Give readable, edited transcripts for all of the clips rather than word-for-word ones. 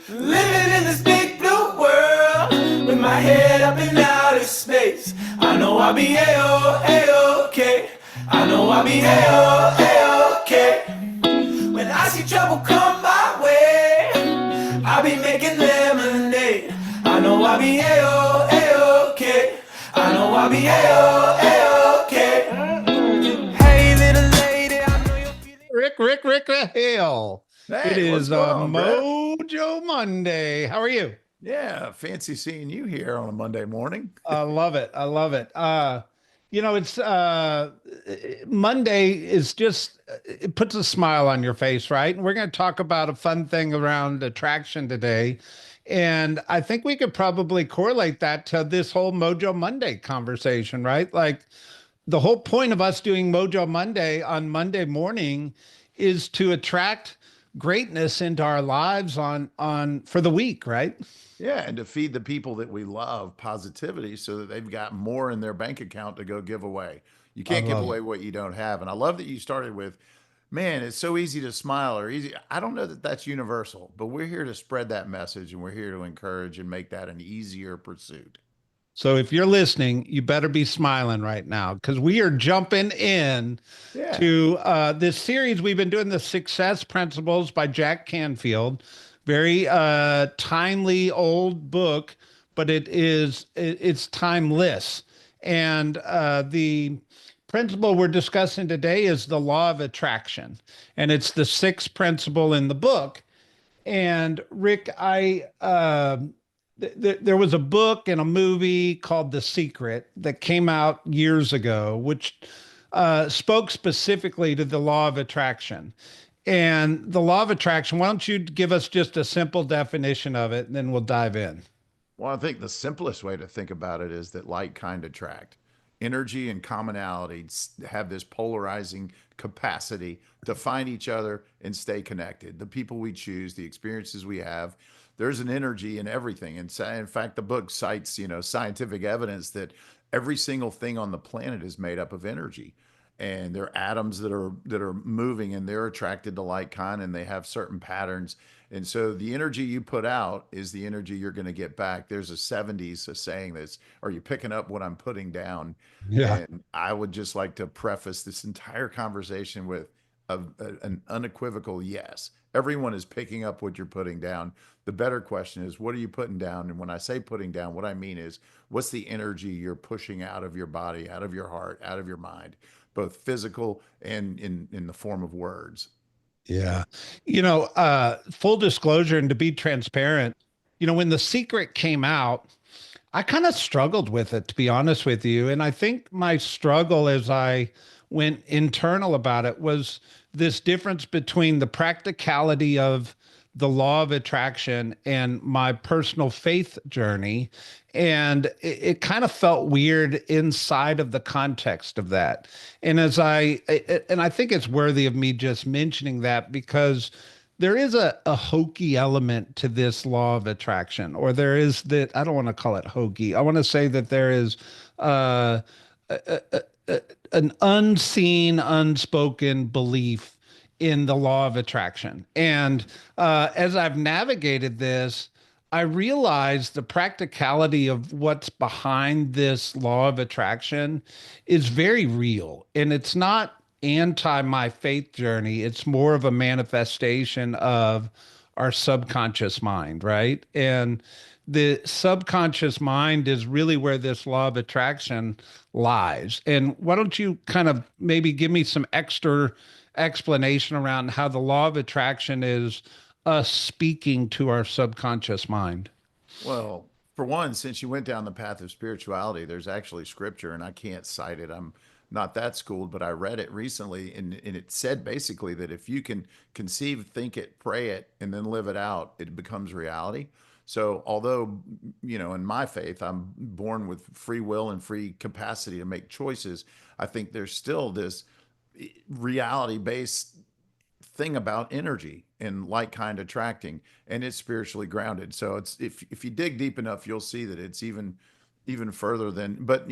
Living in this big blue world with my head up in outer space. I know I'll be A-O-A-OK. I know I'll be A-O-A-OK. When I see trouble come my way, I'll be making lemonade. I know I'll be A-O-A-OK. I know I'll be A-O-A-OK. Hey little lady, I know you're feeling. Rick Hale. It Hey, what's is going on, Brett? Mojo Monday. How are you? Yeah, fancy seeing you here on a Monday morning. I love it. I love it. It's Monday is just it puts a smile on your face, right? And we're going to talk about a fun thing around attraction today. And I think we could probably correlate that to this whole Mojo Monday conversation, right? Like the whole point of us doing Mojo Monday on Monday morning is to attract greatness into our lives on for the week, right? Yeah, and to feed the people that we love positivity so that they've got more in their bank account to go give away. You I can't give love it. away what you don't have. And I love that you started with, man, it's so easy to smile or easy. I don't know that that's universal, but we're here to spread that message and we're here to encourage and make that an easier pursuit. So if you're listening, you better be smiling right now because we are jumping in Yeah. to this series. We've been doing the Success Principles by Jack Canfield. Very timely old book, but it's timeless. And the principle we're discussing today is the law of attraction, and it's the sixth principle in the book. And Rick, there was a book and a movie called The Secret that came out years ago, which spoke specifically to the law of attraction. And the law of attraction, why don't you give us just a simple definition of it, and then we'll dive in. Well, I think the simplest way to think about it is that like kind attract. Energy and commonality have this polarizing capacity to find each other and stay connected. The people we choose, the experiences we have, there's an energy in everything. And so, in fact, the book cites, scientific evidence that every single thing on the planet is made up of energy. And they're atoms that are moving and they're attracted to like kind and they have certain patterns. And so the energy you put out is the energy you're going to get back. There's a 70s a saying that's, are you picking up what I'm putting down? Yeah. And I would just like to preface this entire conversation with an unequivocal yes. Everyone is picking up what you're putting down. The better question is, what are you putting down? And when I say putting down, what I mean is, what's the energy you're pushing out of your body, out of your heart, out of your mind, both physical and in the form of words? Yeah. Full disclosure and to be transparent, when The Secret came out, I kind of struggled with it, to be honest with you. And I think my struggle as I went internal about it was this difference between the practicality of the law of attraction and my personal faith journey. And it kind of felt weird inside of the context of that. And I think it's worthy of me just mentioning that because there is a hokey element to this law of attraction, or there is that I don't want to call it hokey. I want to say that there is uh, an unseen, unspoken belief in the law of attraction. And as I've navigated this, I realized the practicality of what's behind this law of attraction is very real. And it's not anti my faith journey, it's more of a manifestation of our subconscious mind, right? And the subconscious mind is really where this law of attraction lies. And why don't you kind of maybe give me some extra explanation around how the law of attraction is us speaking to our subconscious mind? Well, for one, since you went down the path of spirituality, there's actually scripture, and I can't cite it. I'm not that schooled, but I read it recently, and it said basically that if you can conceive, think it, pray it, and then live it out, it becomes reality. So, although, in my faith, I'm born with free will and free capacity to make choices, I think there's still this reality based thing about energy and like kind attracting, and it's spiritually grounded. So it's if you dig deep enough, you'll see that it's even further than. But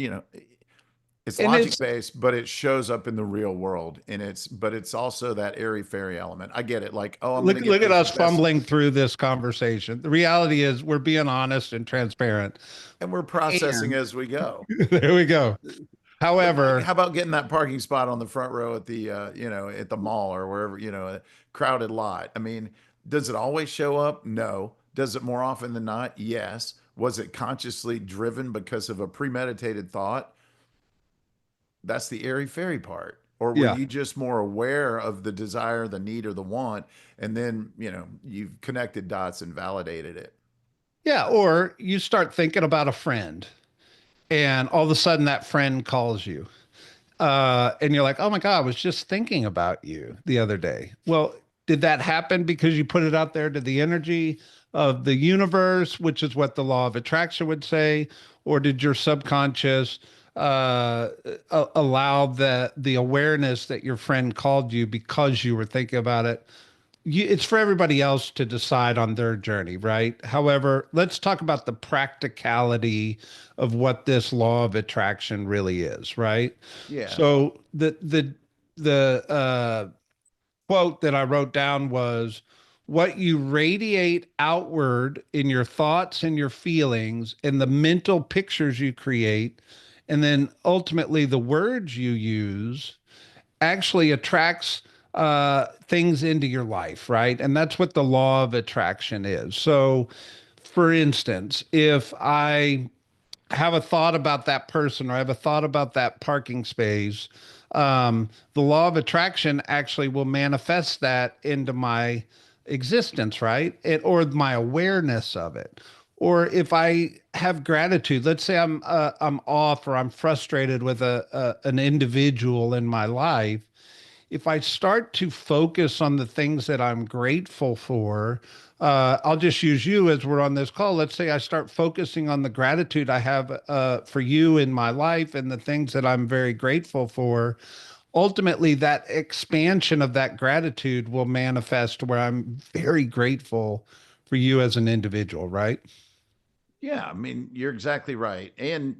It's And logic it's based, but it shows up in the real world, and it's also that airy fairy element. I get it. Like, oh, I'm going to look get at this us best, fumbling through this conversation. The reality is we're being honest and transparent. and we're processing And as we go. there we go. But like, However, how about getting that parking spot on the front row at the at the mall or wherever, a crowded lot? I mean, does it always show up? No. Does it more often than not? Yes. Was it consciously driven because of a premeditated thought? That's the airy fairy part. Or were yeah. you just more aware of the desire, the need, or the want, and then, you've connected dots and validated it? Yeah. Or you start thinking about a friend and all of a sudden that friend calls you. And you're like, oh my God, I was just thinking about you the other day. Well, did that happen because you put it out there to the energy of the universe, which is what the law of attraction would say? Or did your subconscious allow the awareness that your friend called you because you were thinking about it? It's for everybody else to decide on their journey, right? However, let's talk about the practicality of what this law of attraction really is, right? Yeah. So the quote that I wrote down was, what you radiate outward in your thoughts and your feelings and the mental pictures you create, and then ultimately the words you use actually attracts things into your life, right? And that's what the law of attraction is. So, for instance, if I have a thought about that person or I have a thought about that parking space, the law of attraction actually will manifest that into my existence, right? Or my awareness of it. Or if I have gratitude, let's say I'm off or I'm frustrated with an individual in my life, if I start to focus on the things that I'm grateful for, I'll just use you as we're on this call. Let's say I start focusing on the gratitude I have for you in my life and the things that I'm very grateful for. Ultimately, that expansion of that gratitude will manifest where I'm very grateful for you as an individual, right? Yeah, I mean, you're exactly right. And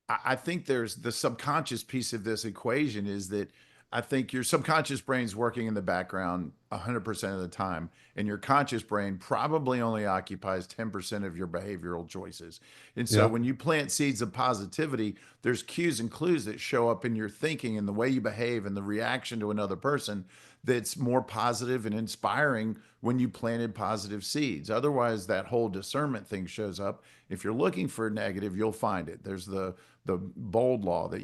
I think there's the subconscious piece of this equation is that I think your subconscious brain's working in the background 100% of the time, and your conscious brain probably only occupies 10% of your behavioral choices. And so Yeah. when you plant seeds of positivity, there's cues and clues that show up in your thinking and the way you behave and the reaction to another person that's more positive and inspiring when you planted positive seeds. Otherwise, that whole discernment thing shows up. If you're looking for negative, you'll find it. There's the bold law that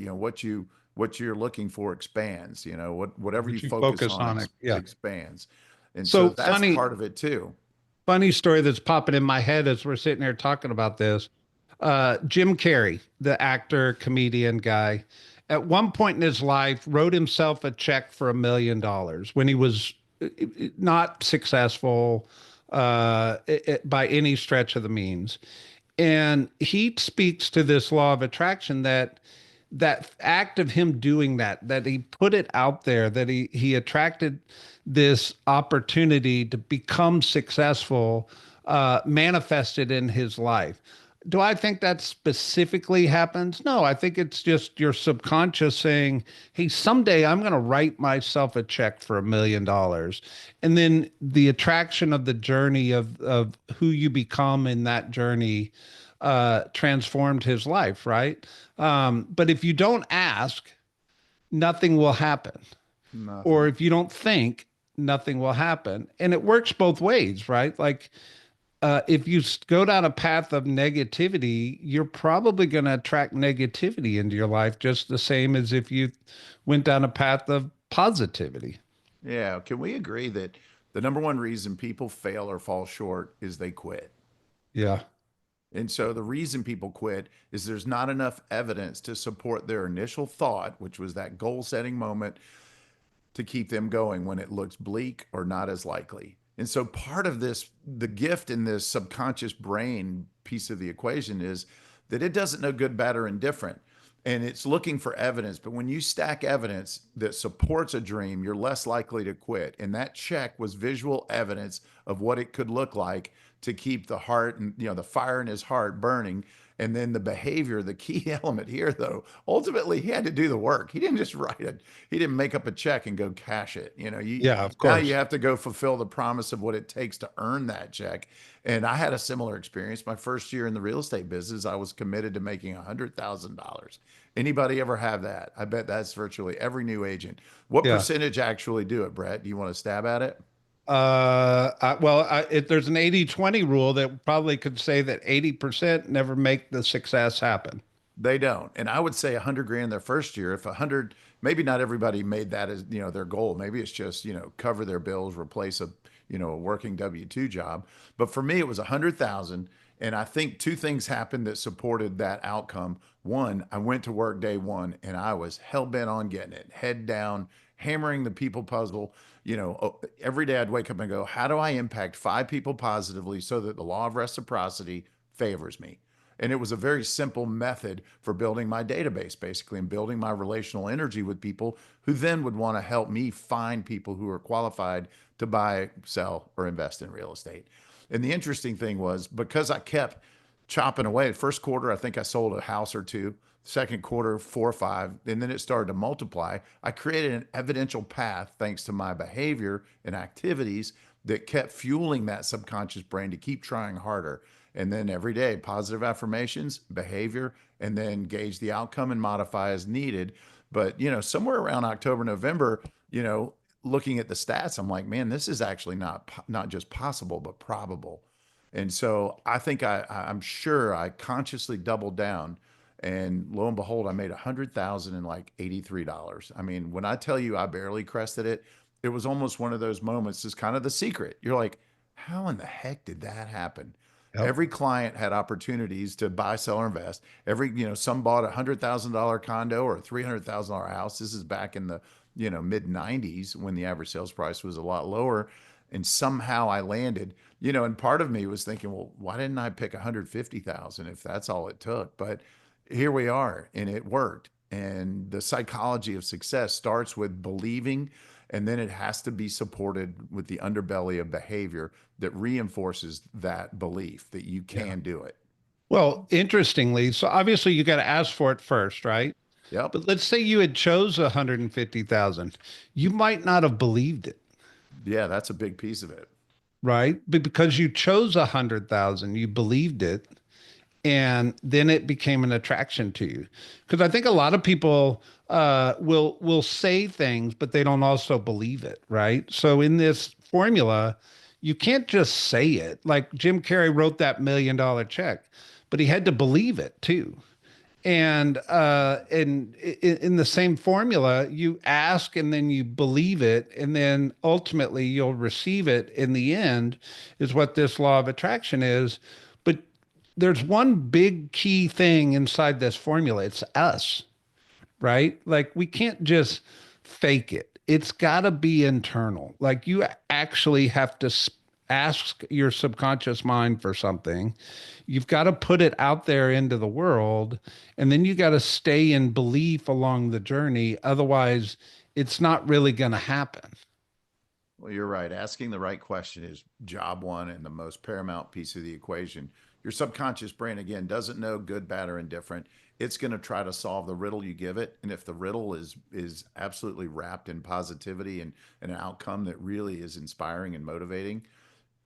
what you're looking for expands. Whatever you Would you focus focus on on it? Yeah. expands, and so So that's funny, part of it too. funny story that's popping in my head as we're sitting here talking about this. Jim Carrey, the actor, comedian guy, at one point in his life wrote himself a check for $1 million when he was not successful by any stretch of the means. And he speaks to this law of attraction that act of him doing that he put it out there, that he attracted this opportunity to become successful, manifested in his life. Do I think that specifically happens? No, I think it's just your subconscious saying, hey, someday I'm going to write myself a check for $1 million. And then the attraction of the journey of who you become in that journey transformed his life, right? But if you don't ask, nothing will happen. Or Nothing. if you don't think, nothing will happen. And it works both ways, right? Like if you go down a path of negativity, you're probably going to attract negativity into your life just the same as if you went down a path of positivity. Yeah. Can we agree that the number one reason people fail or fall short is they quit? Yeah. And so the reason people quit is there's not enough evidence to support their initial thought, which was that goal setting moment, to keep them going when it looks bleak or not as likely. And so part of this, the gift in this subconscious brain piece of the equation is that it doesn't know good, bad, or indifferent. And it's looking for evidence. But when you stack evidence that supports a dream, you're less likely to quit. And that check was visual evidence of what it could look like to keep the heart and, the fire in his heart burning. And then the behavior, the key element here, though, ultimately he had to do the work. He didn't just write it. He didn't make up a check and go cash it. You know, Yeah, of now you course. have to go fulfill the promise of what it takes to earn that check. And I had a similar experience. My first year in the real estate business, I was committed to making $100,000. Anybody ever have that? I bet that's virtually every new agent. What Yeah. percentage actually do it, Brett? Do you want to stab at it? There's an 80-20 rule that probably could say that 80% never make the success happen. They don't. And I would say 100 grand their first year. If 100, maybe not everybody made that as, their goal. Maybe it's just, cover their bills, replace a working W-2 job. But for me, it was 100,000. And I think two things happened that supported that outcome. One, I went to work day one and I was hell bent on getting it, head down, hammering the people puzzle. Every day I'd wake up and go, how do I impact five people positively so that the law of reciprocity favors me? And it was a very simple method for building my database, basically, and building my relational energy with people who then would want to help me find people who are qualified to buy, sell, or invest in real estate. And the interesting thing was because I kept chopping away, the first quarter, I think I sold a house or two. Second quarter, 4 or 5, and then it started to multiply. I created an evidential path thanks to my behavior and activities that kept fueling that subconscious brain to keep trying harder. And then every day, positive affirmations, behavior, and then gauge the outcome and modify as needed. But, somewhere around October, November, looking at the stats, I'm like, man, this is actually not just possible, but probable. And so I think I'm sure I consciously doubled down, and lo and behold, I made 100,000 in like $83. I mean, when I tell you I barely crested it, it was almost one of those moments. Is kind of the secret. You're like, how in the heck did that happen? Yep. Every client had opportunities to buy, sell, or invest. Some bought $100,000 condo or a $300,000 house. This is back in the, mid '90s when the average sales price was a lot lower. And somehow I landed, and part of me was thinking, well, why didn't I pick 150,000 if that's all it took? But here we are, and it worked. And the psychology of success starts with believing, and then it has to be supported with the underbelly of behavior that reinforces that belief that you Yeah. can do it. Well, interestingly, so obviously you got to ask for it first, right? Yep. But let's say you had chose 150,000. You might not have believed it, Yeah, that's a big piece of it. right? But because you chose 100,000, you believed it, and then it became an attraction to you. Because I think a lot of people will say things, but they don't also believe it, right? So in this formula, you can't just say it. Like Jim Carrey wrote that $1 million check, but he had to believe it too. And in the same formula, you ask and then you believe it, and then ultimately you'll receive it in the end, is what this law of attraction is. But there's one big key thing inside this formula. It's us, right? Like we can't just fake it. It's got to be internal. Like you actually have to ask your subconscious mind for something. You've got to put it out there into the world, and then you got to stay in belief along the journey. Otherwise, it's not really going to happen. Well, you're right. Asking the right question is job one and the most paramount piece of the equation. Your subconscious brain, again, doesn't know good, bad, or indifferent. It's going to try to solve the riddle you give it. And if the riddle is absolutely wrapped in positivity and an outcome that really is inspiring and motivating,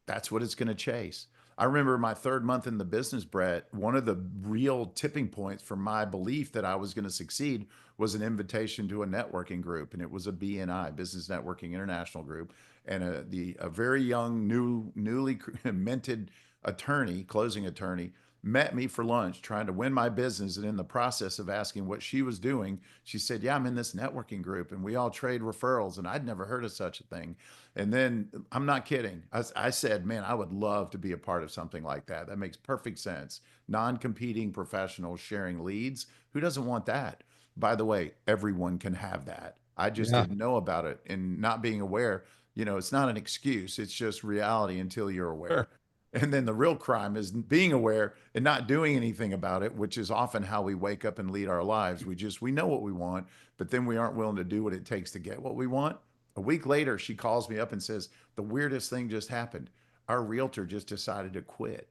that's what it's going to chase. I remember my third month in the business, Brett, one of the real tipping points for my belief that I was going to succeed was an invitation to a networking group. And it was a BNI, Business Networking International Group. And a very young, newly minted attorney, closing attorney, met me for lunch trying to win my business. And in the process of asking what she was doing, she said, yeah, I'm in this networking group and we all trade referrals. And I'd never heard of such a thing. And then I'm not kidding. I said, man, I would love to be a part of something like that. That makes perfect sense. Non competing professionals sharing leads. Who doesn't want that? By the way, everyone can have that. I just Yeah. didn't know about it and not being aware. It's not an excuse, it's just reality until you're Sure. aware. And then the real crime is being aware and not doing anything about it, which is often how we wake up and lead our lives. We know what we want, but then we aren't willing to do what it takes to get what we want. A week later, she calls me up and says, the weirdest thing just happened. Our realtor just decided to quit.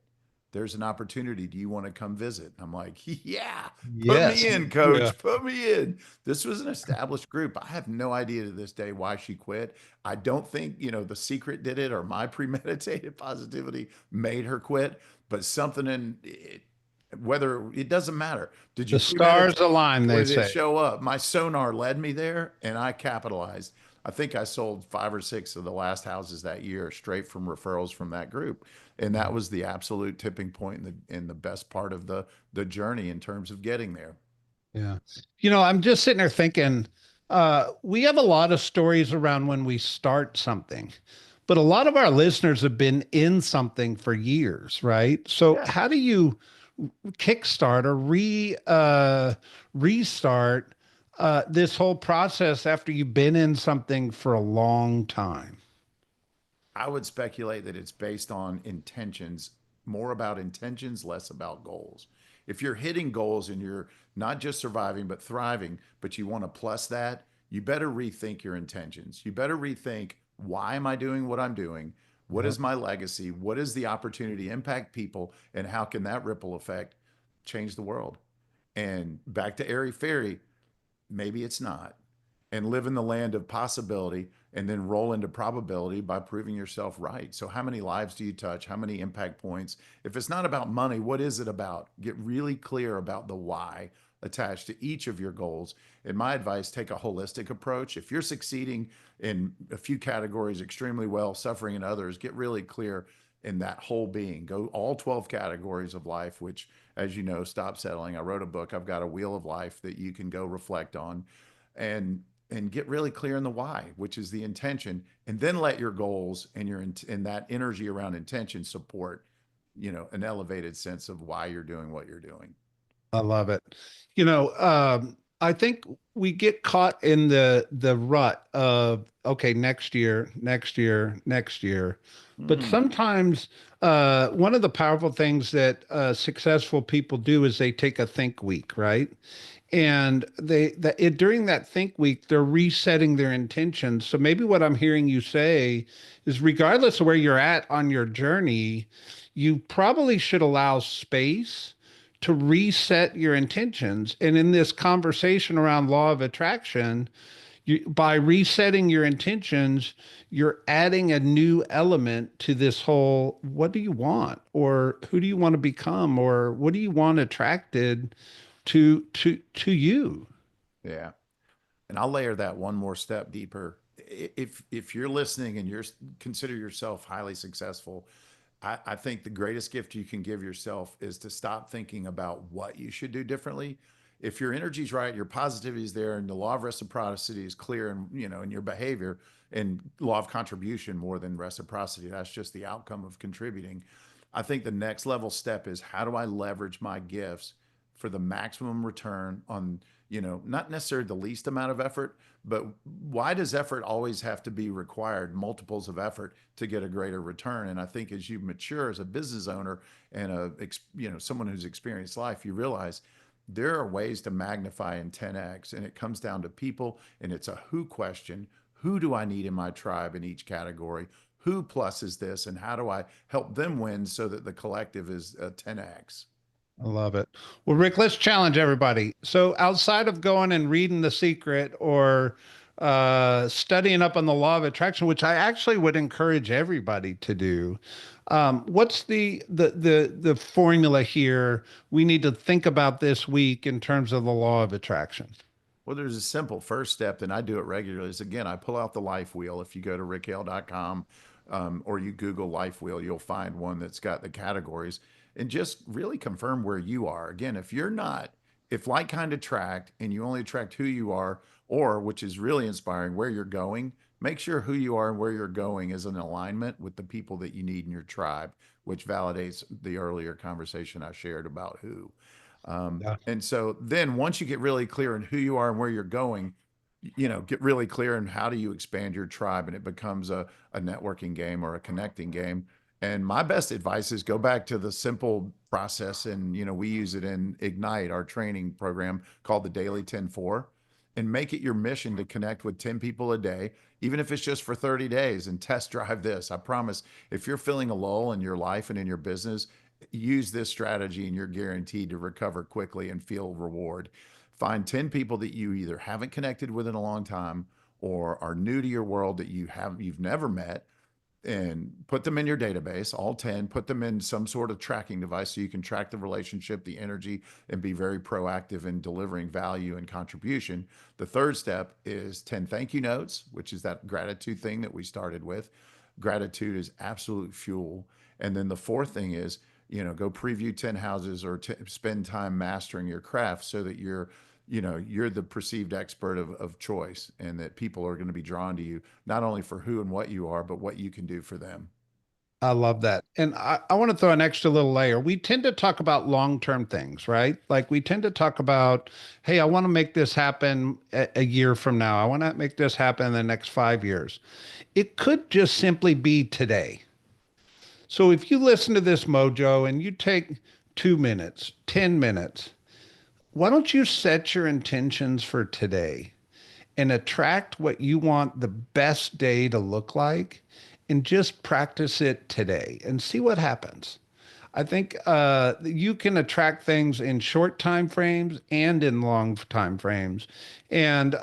there's an opportunity. Do you want to come visit? I'm like, yeah, put Yes. me in, Yeah. coach, put me in. This was an established group. I have no idea to this day why she quit. I don't think, the secret did it or my premeditated positivity made her quit, but something in it, whether it doesn't matter. Did you The stars premeditate align, or they did it say. show up? My sonar led me there and I capitalized. I think I sold 5 or 6 of the last houses that year straight from referrals from that group. And that was the absolute tipping point in the best part of the journey in terms of getting there. Yeah. I'm just sitting there thinking, we have a lot of stories around when we start something, but a lot of our listeners have been in something for years, right? So Yeah. how do you kickstart or restart this whole process after you've been in something for a long time? I would speculate that it's based on intentions, more about intentions, less about goals. If you're hitting goals and you're not just surviving, but thriving, but you want to plus that, you better rethink your intentions. You better rethink, why am I doing what I'm doing? What Yep. is my legacy? What is the opportunity to impact people? And how can that ripple effect change the world? And back to airy fairy, maybe it's not, and live in the land of possibility and then roll into probability by proving yourself right. So, how many lives do you touch? How many impact points? If it's not about money, what is it about? Get really clear about the why attached to each of your goals. And my advice, take a holistic approach. If you're succeeding in a few categories extremely well, suffering in others, get really clear in that whole being. Go all 12 categories of life, which, as you know, stop settling. I wrote a book. I've got a wheel of life that you can go reflect on and get really clear in the why, which is the intention, and then let your goals and and that energy around intention support, an elevated sense of why you're doing what you're doing. I love it. I think we get caught in the rut of, okay, next year, next year, next year. But Hmm. sometimes one of the powerful things that successful people do is they take a think week, right? And during that think week, they're resetting their intentions. So maybe what I'm hearing you say is, regardless of where you're at on your journey, you probably should allow space to reset your intentions. And in this conversation around law of attraction, by resetting your intentions, you're adding a new element to this whole, what do you want? Or who do you want to become? Or what do you want attracted to you? Yeah. And I'll layer that one more step deeper. If you're listening and consider yourself highly successful, I think the greatest gift you can give yourself is to stop thinking about what you should do differently. If your energy's right, your positivity is there, and the law of reciprocity is clear, and in your behavior, and law of contribution more than reciprocity, that's just the outcome of contributing. I think the next level step is, how do I leverage my gifts for the maximum return on, not necessarily the least amount of effort, but why does effort always have to be required, multiples of effort to get a greater return? And I think as you mature as a business owner and someone who's experienced life, you realize there are ways to magnify in 10x, and it comes down to people, and it's a who question. Who do I need in my tribe in each category? Who plus is this, and how do I help them win so that the collective is 10x? I love it. Well, Rick, let's challenge everybody. So, outside of going and reading The Secret or studying up on the law of attraction, which I actually would encourage everybody to do, what's the formula here we need to think about this week in terms of the law of attraction? Well, there's a simple first step, and I do it regularly. Is, again, I pull out the life wheel. If you go to rickhale.com, or you Google life wheel, you'll find one that's got the categories, and just really confirm where you are. Again, if like kind attract and you only attract who you are, or which is really inspiring, where you're going, make sure who you are and where you're going is in alignment with the people that you need in your tribe, which validates the earlier conversation I shared about who. Yeah. And so then once you get really clear in who you are and where you're going, get really clear in how do you expand your tribe, and it becomes a networking game or a connecting game. And my best advice is, go back to the simple process. And, we use it in Ignite, our training program called the Daily 10-4, and make it your mission to connect with 10 people a day, even if it's just for 30 days, and test drive this. I promise, if you're feeling a lull in your life and in your business, use this strategy and you're guaranteed to recover quickly and feel reward. Find 10 people that you either haven't connected with in a long time or are new to your world that you've never met, and put them in your database, all 10, put them in some sort of tracking device so you can track the relationship, the energy, and be very proactive in delivering value and contribution. The third step is 10 thank you notes, which is that gratitude thing that we started with. Gratitude is absolute fuel. And then the fourth thing is, go preview 10 houses or spend time mastering your craft so that you're the perceived expert of choice, and that people are going to be drawn to you, not only for who and what you are, but what you can do for them. I love that. And I want to throw an extra little layer. We tend to talk about long-term things, right? Like we tend to talk about, hey, I want to make this happen a year from now. I want to make this happen in the next 5 years. It could just simply be today. So if you listen to this Mojo and you take 2 minutes, 10 minutes, why don't you set your intentions for today and attract what you want the best day to look like, and just practice it today and see what happens. I think you can attract things in short time frames and in long time frames. And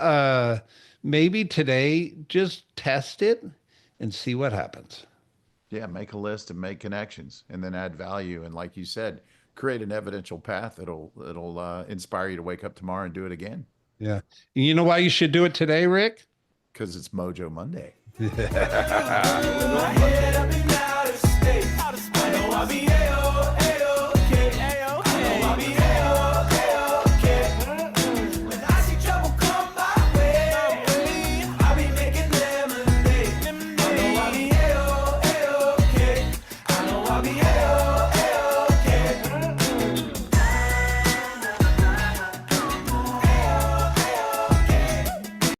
maybe today, just test it and see what happens. Yeah, make a list and make connections, and then add value. And like you said, create an evidential path that'll inspire you to wake up tomorrow and do it again. Yeah. You know why you should do it today, Rick? Because it's Mojo Monday. With my head